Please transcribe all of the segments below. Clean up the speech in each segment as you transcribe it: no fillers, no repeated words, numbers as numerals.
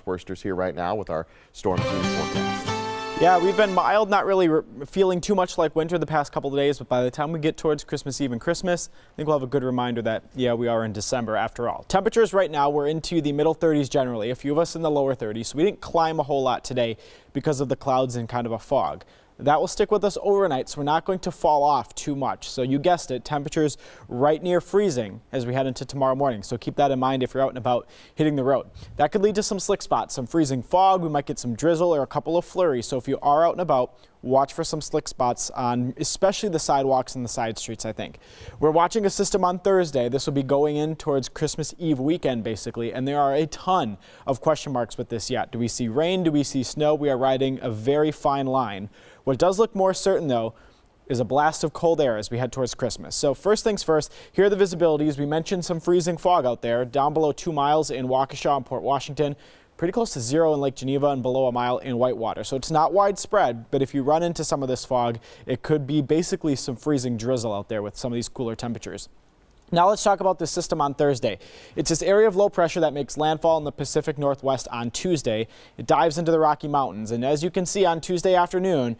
Wurster's here right now with our storm team forecast. Yeah, we've been mild, not really feeling too much like winter the past couple of days, but by the time we get towards Christmas Eve and Christmas, I think we'll have a good reminder that, yeah, we are in December after all. Temperatures right now, we're into the middle 30s generally, a few of us in the lower 30s, so we didn't climb a whole lot today because of the clouds and kind of a fog. That will stick with us overnight, so we're not going to fall off too much. So you guessed it, temperatures right near freezing as we head into tomorrow morning. So keep that in mind if you're out and about hitting the road. That could lead to some slick spots, some freezing fog. We might get some drizzle or a couple of flurries. So if you are out and about, watch for some slick spots on especially the sidewalks and the side streets, I think. We're watching a system on Thursday. This will be going in towards Christmas Eve weekend, basically, and there are a ton of question marks with this yet. Do we see rain? Do we see snow? We are riding a very fine line. What does look more certain, though, is a blast of cold air as we head towards Christmas. So first things first, here are the visibilities. We mentioned some freezing fog out there, down below 2 miles in Waukesha and Port Washington, pretty close to 0 in Lake Geneva and below 1 mile in Whitewater. So it's not widespread, but if you run into some of this fog, it could be basically some freezing drizzle out there with some of these cooler temperatures. Now let's talk about this system on Thursday. It's this area of low pressure that makes landfall in the Pacific Northwest on Tuesday. It dives into the Rocky Mountains, and as you can see on Tuesday afternoon,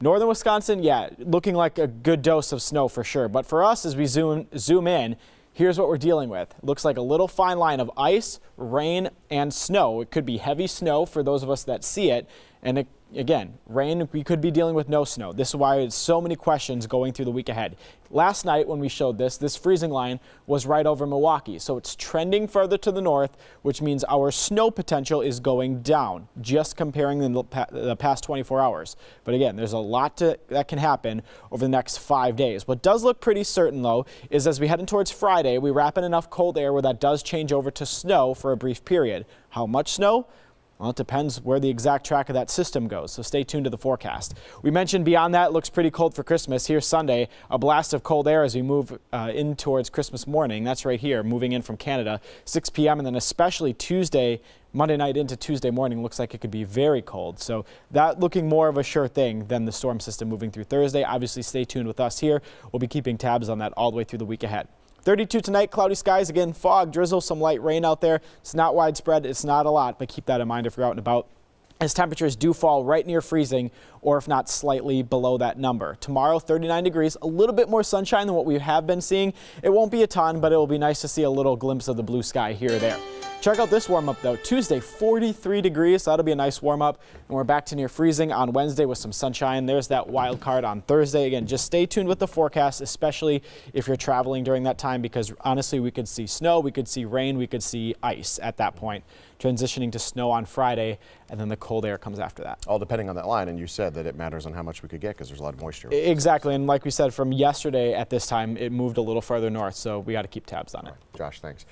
northern Wisconsin, yeah, looking like a good dose of snow for sure. But for us, as we zoom in, here's what we're dealing with. It looks like a little fine line of ice, rain, and snow. It could be heavy snow for those of us that see it. And again, rain, we could be dealing with no snow. This is why it's so many questions going through the week ahead. Last night when we showed this freezing line was right over Milwaukee. So it's trending further to the north, which means our snow potential is going down, just comparing the past 24 hours. But again, there's a lot that can happen over the next 5 days. What does look pretty certain, though, is as we head in towards Friday, we wrap in enough cold air where that does change over to snow for a brief period. How much snow? Well, it depends where the exact track of that system goes, so stay tuned to the forecast. We mentioned beyond that, it looks pretty cold for Christmas. Here's Sunday, a blast of cold air as we move in towards Christmas morning. That's right here, moving in from Canada, 6 p.m. and then especially Tuesday, Monday night into Tuesday morning, looks like it could be very cold. So that looking more of a sure thing than the storm system moving through Thursday. Obviously, stay tuned with us here. We'll be keeping tabs on that all the way through the week ahead. 32 tonight, cloudy skies, again, fog, drizzle, some light rain out there. It's not widespread, it's not a lot, but keep that in mind if you're out and about, as temperatures do fall right near freezing, or if not slightly below that number. Tomorrow, 39 degrees, a little bit more sunshine than what we have been seeing. It won't be a ton, but it will be nice to see a little glimpse of the blue sky here or there. Check out this warm-up, though. Tuesday, 43 degrees. That'll be a nice warm-up. And we're back to near freezing on Wednesday with some sunshine. There's that wild card on Thursday. Again, just stay tuned with the forecast, especially if you're traveling during that time, because honestly, we could see snow, we could see rain, we could see ice at that point, transitioning to snow on Friday, and then the cold air comes after that. All depending on that line, and you said that it matters on how much we could get because there's a lot of moisture. Exactly, and like we said, from yesterday at this time, it moved a little further north, so we got to keep tabs on it. Josh, thanks.